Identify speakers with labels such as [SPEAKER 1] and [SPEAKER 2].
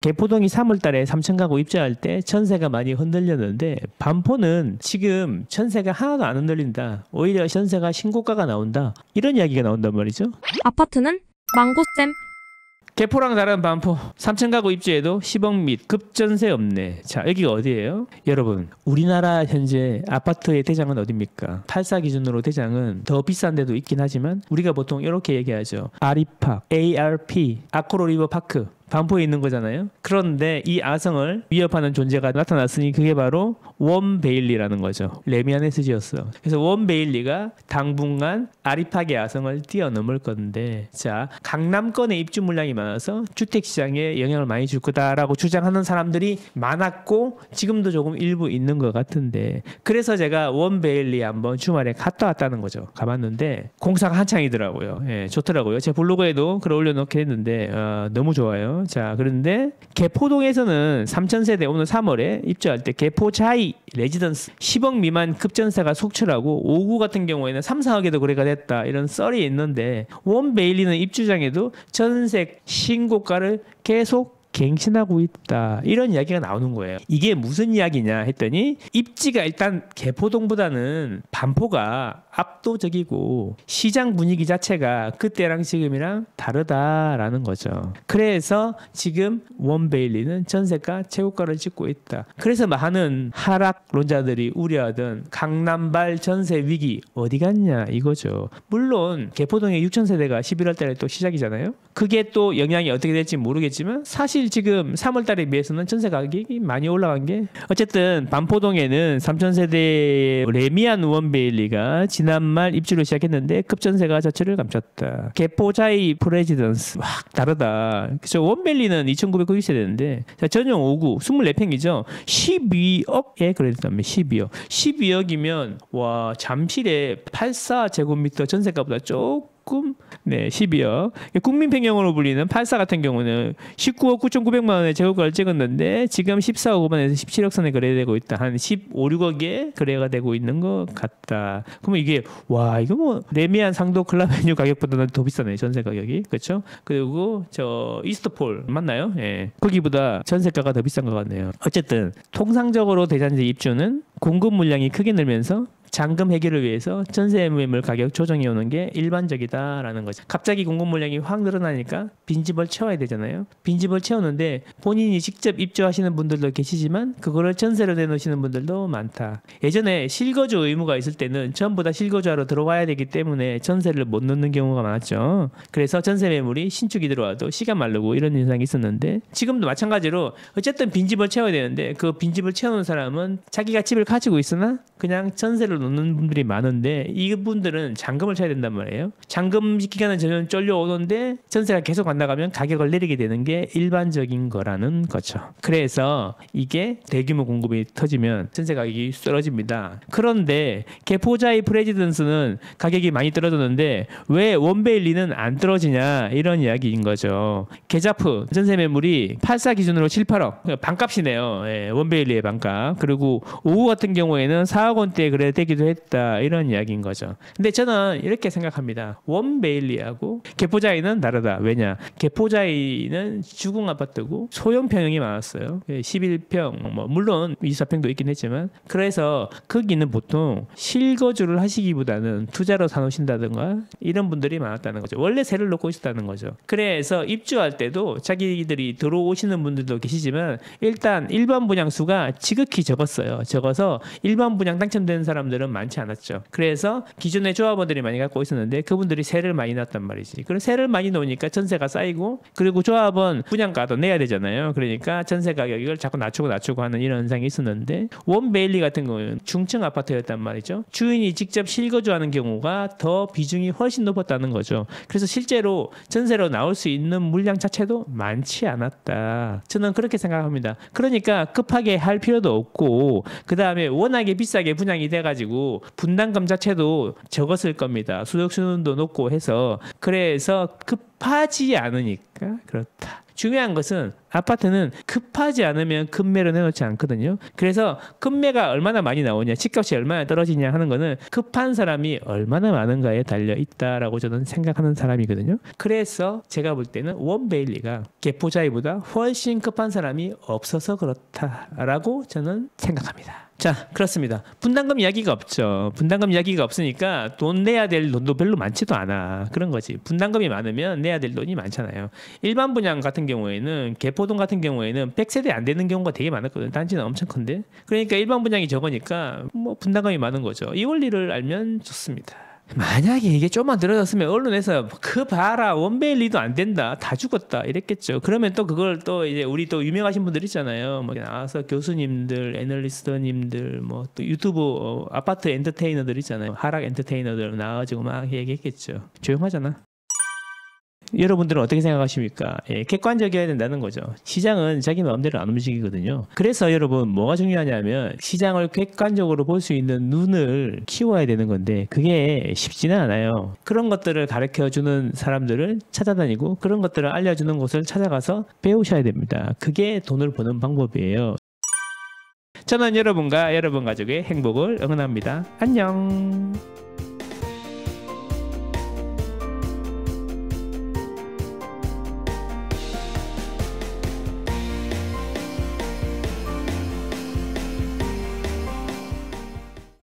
[SPEAKER 1] 개포동이 3월 달에 3천 가구 입주할 때 전세가 많이 흔들렸는데 반포는 지금 전세가 하나도 안 흔들린다. 오히려 전세가 신고가가 나온다. 이런 이야기가 나온단 말이죠.
[SPEAKER 2] 아파트는 망고쌤.
[SPEAKER 1] 개포랑 다른 반포 3천 가구 입주에도 10억 및 급전세 없네. 자, 여기가 어디예요? 여러분, 우리나라 현재 아파트의 대장은 어디입니까? 84 기준으로 대장은 더 비싼 데도 있긴 하지만 우리가 보통 이렇게 얘기하죠. 아리팍, ARP, 아크로리버파크 반포에 있는 거잖아요. 그런데 이 아성을 위협하는 존재가 나타났으니 그게 바로 원베일리라는 거죠. 레미안에서 지었어. 그래서 원베일리가 당분간 아리팍의 아성을 뛰어넘을 건데, 자, 강남권에 입주 물량이 많아서 주택시장에 영향을 많이 줄 거다라고 주장하는 사람들이 많았고 지금도 조금 일부 있는 것 같은데, 그래서 제가 원베일리 한번 주말에 갔다 왔다는 거죠. 가봤는데 공사가 한창이더라고요. 예, 좋더라고요. 제 블로그에도 글 올려놓긴 했는데 너무 좋아요. 자, 그런데 개포동에서는 3,000세대 오늘 3월에 입주할 때 개포자이 레지던스 10억 미만 급전세가 속출하고 5구 같은 경우에는 3, 4억에도 거래가 됐다. 이런 썰이 있는데 원베일리는 입주장에도 전세 신고가를 계속 갱신하고 있다. 이런 이야기가 나오는 거예요. 이게 무슨 이야기냐 했더니 입지가 일단 개포동보다는 반포가 압도적이고 시장 분위기 자체가 그때랑 지금이랑 다르다라는 거죠. 그래서 지금 원베일리는 전세가 최고가를 찍고 있다. 그래서 많은 하락론자들이 우려하던 강남발 전세 위기 어디 갔냐 이거죠. 물론 개포동의 6,000세대가 11월 달에 또 시작이잖아요. 그게 또 영향이 어떻게 될지 모르겠지만 사실 지금 3월 달에 비해서는 전세 가격이 많이 올라간 게 어쨌든 반포동에는 3,000세대 레미안 원베일리가 지난말 입주를 시작했는데 급전세가 저치를 감췄다. 개포자이 프레지던스 확 다르다. 그래서 원베일리는 2,990세대인데 전용 5구 24평이죠. 12억에 거래됐다면 12억. 12억이면 와 잠실의 84제곱미터 전세가보다 조금 네 12억. 국민평형으로 불리는 84 같은 경우는 19억 9,900만 원의 제곱가를 찍었는데 지금 14억 5만에서 17억 선에 거래되고 있다. 한 15, 16억에 거래가 되고 있는 것 같다. 그러면 이게 와 이거 뭐 레미안 상도 클라베뉴 가격보다는 더 비싸네 전세 가격이. 그렇죠? 그리고 저 이스트폴 맞나요? 예. 거기보다 전세가가 더 비싼 것 같네요. 어쨌든 통상적으로 대전제 입주는 공급 물량이 크게 늘면서 잔금 해결을 위해서 전세 매물 가격 조정이 오는 게 일반적이다라는 거죠. 갑자기 공급 물량이 확 늘어나니까 빈집을 채워야 되잖아요. 빈집을 채우는데 본인이 직접 입주하시는 분들도 계시지만 그거를 전세로 내놓으시는 분들도 많다. 예전에 실거주 의무가 있을 때는 전부 다 실거주하러 들어와야 되기 때문에 전세를 못 넣는 경우가 많았죠. 그래서 전세 매물이 신축이 들어와도 시간 마르고 이런 현상이 있었는데 지금도 마찬가지로 어쨌든 빈집을 채워야 되는데 그 빈집을 채우는 사람은 자기가 집을 가지고 있으나 그냥 전세를 놓는 분들이 많은데 이분들은 잔금을 쳐야 된단 말이에요. 잔금 기간은 전혀 쫄려오는데 전세가 계속 안 나가면 가격을 내리게 되는 게 일반적인 거라는 거죠. 그래서 이게 대규모 공급이 터지면 전세 가격이 떨어집니다. 그런데 개포자이 프레지던스는 가격이 많이 떨어졌는데 왜 원베일리는 안 떨어지냐 이런 이야기인 거죠. 계좌프 전세 매물이 84 기준으로 7, 8억 반값이네요. 예, 원베일리의 반값. 그리고 5구 같은 경우에는 4억 원대에 거래되기도 했다 이런 이야기인 거죠. 근데 저는 이렇게 생각합니다. 원베일리하고 개포자이는 다르다. 왜냐? 개포자이는 주공 아파트고 소형 평형이 많았어요. 11평 뭐 물론 24평도 있긴 했지만 그래서 거기는 보통 실거주를 하시기보다는 투자로 사놓으신다든가 이런 분들이 많았다는 거죠. 원래 세를 놓고 있었다는 거죠. 그래서 입주할 때도 자기들이 들어오시는 분들도 계시지만 일단 일반 분양수가 지극히 적었어요. 적어서 일반 분양 당첨되는 사람들은 많지 않았죠. 그래서 기존의 조합원들이 많이 갖고 있었는데 그분들이 세를 많이 놨단 말이지. 그럼 세를 많이 놓으니까 전세가 쌓이고 그리고 조합원 분양가도 내야 되잖아요. 그러니까 전세 가격을 자꾸 낮추고 하는 이런 현상이 있었는데 원베일리 같은 경우는 중층 아파트였단 말이죠. 주인이 직접 실거주하는 경우가 더 비중이 훨씬 높았다는 거죠. 그래서 실제로 전세로 나올 수 있는 물량 자체도 많지 않았다. 저는 그렇게 생각합니다. 그러니까 급하게 할 필요도 없고 그 다음에 워낙에 비싸게 분양이 돼가지고 분담금 자체도 적었을 겁니다. 수익수준도 높고 해서 그래서 급하지 않으니까 그렇다. 중요한 것은 아파트는 급하지 않으면 급매로 내놓지 않거든요. 그래서 급매가 얼마나 많이 나오냐, 집값이 얼마나 떨어지냐 하는 거는 급한 사람이 얼마나 많은가에 달려 있다라고 저는 생각하는 사람이거든요. 그래서 제가 볼 때는 원베일리가 개포자이보다 훨씬 급한 사람이 없어서 그렇다라고 저는 생각합니다. 자, 그렇습니다. 분담금 이야기가 없죠. 분담금 이야기가 없으니까 돈 내야 될 돈도 별로 많지도 않아. 그런 거지. 분담금이 많으면 내야 될 돈이 많잖아요. 일반 분양 같은 경우에는 개포동 같은 경우에는 100세대 안 되는 경우가 되게 많았거든. 단지는 엄청 큰데. 그러니까 일반 분양이 적으니까 뭐 분담금이 많은 거죠. 이 원리를 알면 좋습니다. 만약에 이게 좀만 늘어졌으면 언론에서 그 봐라 원베일리도 안 된다 다 죽었다 이랬겠죠. 그러면 또 그걸 또 이제 우리 또 유명하신 분들 있잖아요. 뭐 나와서 교수님들, 애널리스트님들, 뭐 또 유튜브 아파트 엔터테이너들 있잖아요. 하락 엔터테이너들 나와가지고 막 얘기했겠죠. 조용하잖아. 여러분들은 어떻게 생각하십니까? 예, 객관적이어야 된다는 거죠. 시장은 자기 마음대로 안 움직이거든요. 그래서 여러분 뭐가 중요하냐면 시장을 객관적으로 볼 수 있는 눈을 키워야 되는 건데 그게 쉽지는 않아요. 그런 것들을 가르쳐주는 사람들을 찾아다니고 그런 것들을 알려주는 곳을 찾아가서 배우셔야 됩니다. 그게 돈을 버는 방법이에요. 저는 여러분과 여러분 가족의 행복을 응원합니다. 안녕.